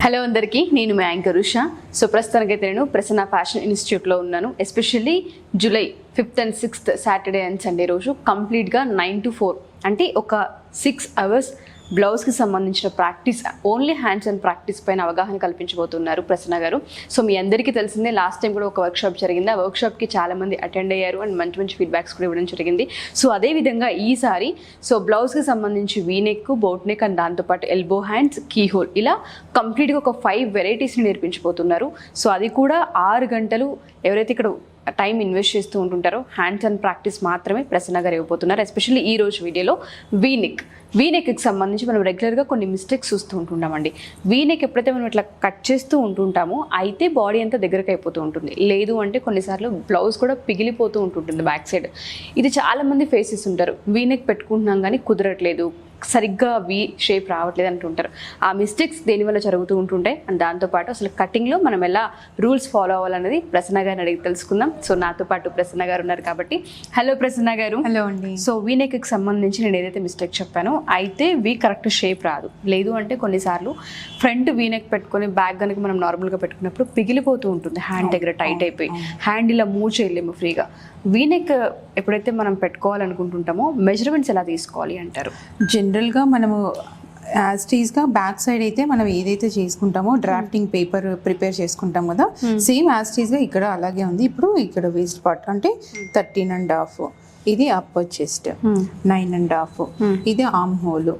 Hello అందరికీ, నేను మీ anchor Usha. So ప్రస్తుతానికైతే నేను ప్రసన్న ఫ్యాషన్ ఇన్స్టిట్యూట్లో ఉన్నాను. Especially July 5th and 6th Saturday and Sunday రోజు కంప్లీట్గా 9 to 4 అంటే ఒక 6 hours బ్లౌజ్కి సంబంధించిన practice, only hands and practice పైన అవగాహన కల్పించబోతున్నారు ప్రసన్న గారు. సో మీ అందరికీ తెలిసిందే, లాస్ట్ టైం కూడా ఒక వర్క్షాప్ జరిగింది. ఆ వర్క్షాప్కి చాలామంది అటెండ్ అయ్యారు అండ్ మంచి మంచి ఫీడ్బ్యాక్స్ కూడా ఇవ్వడం జరిగింది. సో అదేవిధంగా ఈసారి బ్లౌజ్కి సంబంధించి వీనెక్, బోట్ నెక్ అండ్ దాంతోపాటు ఎల్బో హ్యాండ్స్, కీ హోల్, ఇలా కంప్లీట్గా ఒక 5 వెరైటీస్ని నేర్పించబోతున్నారు. సో అది కూడా 6 గంటలు ఎవరైతే ఇక్కడ టైం ఇన్వెస్ట్ చేస్తూ ఉంటుంటారో హ్యాండ్స్ అండ్ ప్రాక్టీస్ మాత్రమే ప్రసన్న గారు ఇవ్వబోతున్నారు. ఎస్పెషల్లీ ఈ రోజు వీడియోలో వీనెక్కి సంబంధించి మనం రెగ్యులర్గా కొన్ని మిస్టేక్స్ చూస్తూ ఉంటుంటామండి. వీనెక్ ఎప్పుడైతే మనం ఇట్లా కట్ చేస్తూ ఉంటుంటామో అయితే బాడీ అంతా దగ్గరకు అయిపోతూ ఉంటుంది, లేదు అంటే కొన్నిసార్లు బ్లౌజ్ కూడా పిగిలిపోతూ ఉంటుంటుంది బ్యాక్ సైడ్. ఇది చాలామంది ఫేస్ చేస్తుంటారు. వీనెక్ పెట్టుకుంటున్నాం కానీ కుదరట్లేదు, సరిగ్గా వీ షేప్ రావట్లేదు అంటుంటారు. ఆ మిస్టేక్స్ దేనివల్ల జరుగుతూ ఉంటుంటాయి అండ్ దాంతోపాటు అసలు కటింగ్లో మనం ఎలా రూల్స్ ఫాలో అవ్వాలనేది ప్రసన్న గారిని అడిగి తెలుసుకుందాం. సో నాతో పాటు ప్రసన్న గారు ఉన్నారు కాబట్టి, హలో ప్రసన్న గారు. హలో అండి. సో వీనెక్కి సంబంధించి నేను ఏదైతే మిస్టేక్ చెప్పానో అయితే వీ కరెక్ట్ షేప్ రాదు, లేదు అంటే కొన్నిసార్లు ఫ్రంట్ వీనెక్ పెట్టుకొని బ్యాక్ కనుక మనం నార్మల్గా పెట్టుకున్నప్పుడు పిగిలిపోతూ ఉంటుంది, హ్యాండ్ దగ్గర టైట్ అయిపోయి హ్యాండ్ ఇలా మూవ్ చేయలేము ఫ్రీగా. వీనెక్ ఎప్పుడైతే మనం పెట్టుకోవాలనుకుంటుంటామో మెజర్మెంట్స్ ఎలా తీసుకోవాలి అంటారు? జనరల్గా మనము యాజ్టీస్గా బ్యాక్ సైడ్ అయితే మనం ఏదైతే చేసుకుంటామో డ్రాఫ్టింగ్ పేపర్ ప్రిపేర్ చేసుకుంటాం కదా, సేమ్ యాజ్టీస్గా ఇక్కడ అలాగే ఉంది. ఇప్పుడు ఇక్కడ వేస్ట్ పార్ట్ అంటే 13.5, ఇది అప్పర్ చెస్ట్ 9.5, ఇది ఆర్మ్ హోల్.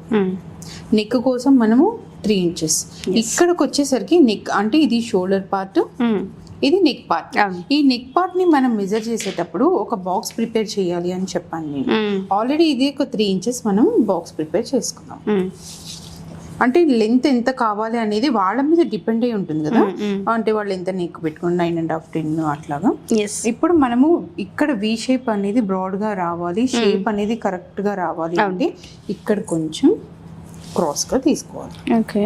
నెక్ కోసం మనము 3 inches. ఇక్కడికి వచ్చేసరికి నెక్ అంటే ఇది షోల్డర్ పార్ట్, ఇది నెక్ పార్ట్. ఈ నెక్ పార్ట్ ని మనం మెజర్ చేసేటప్పుడు ఒక బాక్స్ ప్రిపేర్ చేయాలి అని చెప్పాను నేను. ఆల్రెడీ ఇది ఒక 3 inches మనం బాక్స్ ప్రిపేర్ చేసుకున్నాం. అంటే లెంత్ ఎంత కావాలి అనేది వాళ్ళ మీద డిపెండ్ అయి ఉంటుంది కదా, అంటే వాళ్ళు ఎంత నెక్ పెట్టుకుని 9.5, 10 అట్లాగా. ఇప్పుడు మనము ఇక్కడ వి షేప్ అనేది బ్రాడ్ గా రావాలి, షేప్ అనేది కరెక్ట్ గా రావాలి అంటే ఇక్కడ కొంచెం క్రాస్ గా తీసుకోవాలి. ఓకే,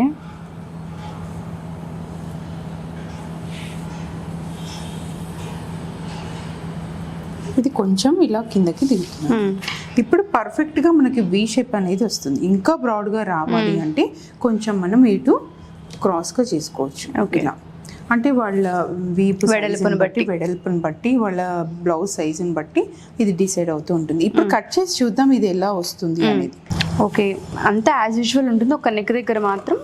ఇది కొంచెం ఇలా కిందకి దిగుతుంది. ఇప్పుడు పర్ఫెక్ట్ గా మనకి వి షేప్ అనేది వస్తుంది. ఇంకా బ్రాడ్ గా రావాలి అంటే కొంచెం మనం ఇటు క్రాస్ గా చేసుకోవచ్చు. ఇలా అంటే వాళ్ళ వీపు వెడల్పుని బట్టి వాళ్ళ బ్లౌజ్ సైజుని బట్టి ఇది డిసైడ్ అవుతూ ఉంటుంది. ఇప్పుడు కట్ చేసి చూద్దాం ఇది ఎలా వస్తుంది అనేది. ఓకే, అంతా యాజ్ యూజువల్ ఉంటుంది, ఒక నెక్ దగ్గర మాత్రం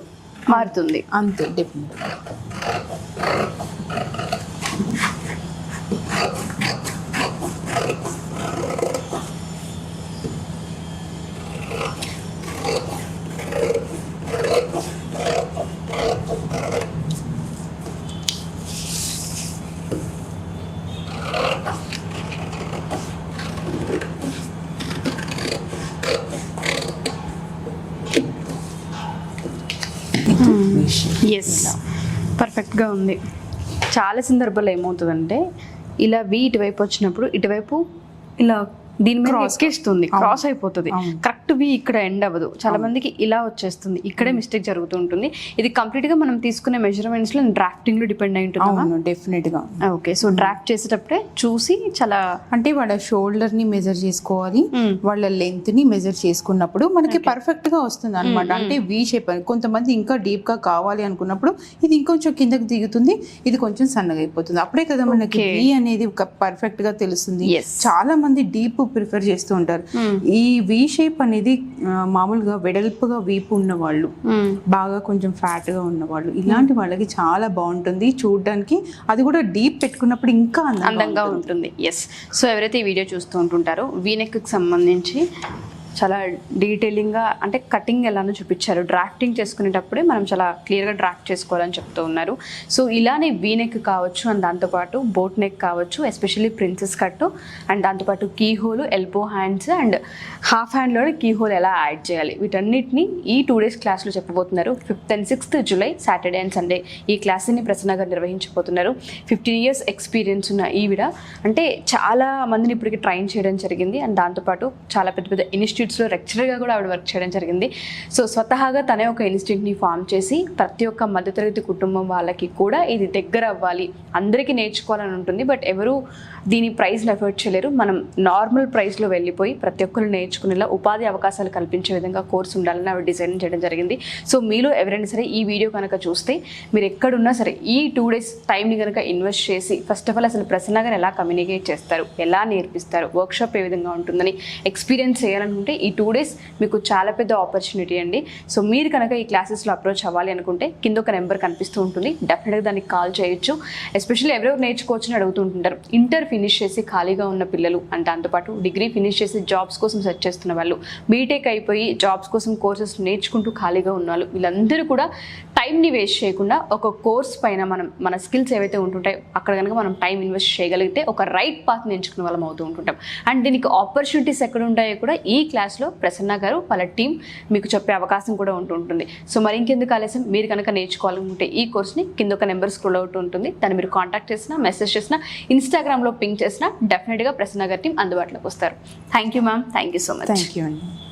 మారుతుంది అంతే. డెఫినెట్ పర్ఫెక్ట్గా ఉంది. చాలా సందర్భాల్లో ఏమవుతుందంటే ఇలా ఇటువైపు వచ్చినప్పుడు ఇటువైపు ఇలా దీని మీద ఎక్కేస్తుంది, క్రాస్ అయిపోతుంది, కరెక్ట్ వి ఇక్కడ ఎండ్ అవ్వదు. చాలా మందికి ఇలా వచ్చేస్తుంది, ఇక్కడే మిస్టేక్ జరుగుతూ ఉంటుంది. ఇది కంప్లీట్ గా మనం తీసుకునే మెజర్మెంట్స్ లో డ్రాఫ్టింగ్ లో డిపెండ్ అయి ఉంటుంది. డెఫినెట్ గా. ఓకే, సో డ్రాఫ్ట్ చేసేటప్పుడే చూసి చాలా అంటే వాళ్ళ షోల్డర్ ని మెజర్ చేసుకోవాలి, వాళ్ళ లెంత్ ని మెజర్ చేసుకున్నప్పుడు మనకి పర్ఫెక్ట్ గా వస్తుంది అనమాట. అంటే వి షేప్. కొంతమంది ఇంకా డీప్ గా కావాలి అనుకున్నప్పుడు ఇది ఇంకొంచెం కిందకి దిగుతుంది, ఇది కొంచెం సన్నగా అయిపోతుంది. అప్పుడే కదా మనకి వి అనేది పర్ఫెక్ట్ గా తెలుస్తుంది. చాలా మంది డీప్ ప్రిఫర్ చేస్తూ ఉంటారు. ఈ వి షేప్ అనేది మామూలుగా వెడల్పుగా వీపు ఉన్న వాళ్ళు, బాగా కొంచెం ఫ్యాట్ గా ఉన్న వాళ్ళు, ఇలాంటి వాళ్ళకి చాలా బాగుంటుంది చూడడానికి. అది కూడా డీప్ పెట్టుకున్నప్పుడు ఇంకా అందంగా ఉంటుంది. ఎస్, సో ఎవరైతే ఈ వీడియో చూస్తూ ఉంటుంటారో వీనెక్ కి సంబంధించి చాలా డీటెయిలింగ్గా అంటే కటింగ్ ఎలానో చూపించారు. డ్రాఫ్టింగ్ చేసుకునేటప్పుడే మనం చాలా క్లియర్గా డ్రాఫ్ట్ చేసుకోవాలని చెప్తూ ఉన్నారు. సో ఇలానే వీనెక్ కావచ్చు అండ్ దాంతోపాటు బోట్ నెక్ కావచ్చు, ఎస్పెషల్లీ ప్రిన్సెస్ కట్ అండ్ దాంతోపాటు keyhole, elbow hands and half హ్యాండ్లో కీ హోల్ ఎలా యాడ్ చేయాలి, వీటన్నిటిని ఈ 2 days క్లాస్లో చెప్పబోతున్నారు. 5th and 6th July Saturday and Sunday ఈ క్లాస్ని ప్రసన్న గారు నిర్వహించబోతున్నారు. 15 years ఎక్స్పీరియన్స్ ఉన్న ఈవిడ అంటే చాలా మందిని ఇప్పటికి ట్రైన్ చేయడం జరిగింది అండ్ దాంతోపాటు చాలా పెద్ద పెద్ద ఇన్స్టిట్యూట్ ఇన్స్టిట్యూట్స్లో లెక్చరర్గా కూడా ఆవిడ వర్క్ చేయడం జరిగింది. సో స్వతహాగా తనే ఒక ఇన్స్టిట్యూట్ని ఫామ్ చేసి ప్రతి ఒక్క మధ్యతరగతి కుటుంబం వాళ్ళకి కూడా ఇది దగ్గర అవ్వాలి, అందరికీ నేర్చుకోవాలని ఉంటుంది. బట్ ఎవరు దీని ప్రైస్ని ఎఫర్ట్ చేయలేరు. మనం నార్మల్ ప్రైస్లో వెళ్ళిపోయి ప్రతి ఒక్కరు నేర్చుకునేలా ఉపాధి అవకాశాలు కల్పించే విధంగా కోర్స్ ఉండాలని ఆవిడ డిజైన్ చేయడం జరిగింది. సో మీలో ఎవరైనా సరే ఈ వీడియో కనుక చూస్తే మీరు ఎక్కడున్నా సరే ఈ 2 days టైంని కనుక ఇన్వెస్ట్ చేసి ఫస్ట్ ఆఫ్ ఆల్ అసలు ప్రసన్న గారు ఎలా కమ్యూనికేట్ చేస్తారు, ఎలా నేర్పిస్తారు, వర్క్షాప్ ఏ విధంగా ఉంటుందని ఎక్స్పీరియన్స్ చేయాలనుకుంటే ఈ 2 days మీకు చాలా పెద్ద ఆపర్చునిటీ అండి. సో మీరు కనుక ఈ క్లాసెస్లో అప్రోచ్ అవ్వాలి అనుకుంటే కింద ఒక నెంబర్ కనిపిస్తూ ఉంటుంది, డెఫినెట్గా దానికి కాల్ చేయొచ్చు. ఎస్పెషల్లీ ఎవరెవరు నేర్చుకోవచ్చని అడుగుతుంటారు. ఇంటర్ ఫినిష్ చేసి ఖాళీగా ఉన్న పిల్లలు అండ్ దాంతోపాటు డిగ్రీ ఫినిష్ చేసి జాబ్స్ కోసం సెర్చ్ చేస్తున్న వాళ్ళు, బీటెక్ అయిపోయి జాబ్స్ కోసం కోర్సెస్ నేర్చుకుంటూ ఖాళీగా ఉన్న వాళ్ళు, వీళ్ళందరూ కూడా టైంని వేస్ట్ చేయకుండా ఒక కోర్స్ పైన మన స్కిల్స్ ఏవైతే ఉంటుంటాయో అక్కడ కనుక మనం టైం ఇన్వెస్ట్ చేయగలిగితే ఒక రైట్ పాత్ని ఎంచుకునే వాళ్ళం అవుతూ ఉంటుంటాం. అండ్ దీనికి ఆపర్చునిటీస్ ఎక్కడ ఉంటాయో కూడా ఈ క్లాస్లో ప్రసన్న గారు వాళ్ళ టీం మీకు చెప్పే అవకాశం కూడా ఉంటుంది. సో మరి ఇంకెందుకు ఆలస్యం, మీరు కనుక నేర్చుకోవాలనుకుంటే ఈ కోర్స్ని కింద ఒక నెంబర్ స్క్రోల్ అవుతూ ఉంటుంది, దాన్ని మీరు కాంటాక్ట్ చేసినా, మెసేజ్ చేసినా, ఇన్స్టాగ్రామ్లో పింక్ చేసినా డెఫినెట్గా ప్రసన్న గారి టీం అందుబాటులోకి వస్తారు. Thank you ma'am, thank you so much. Thank you అండి.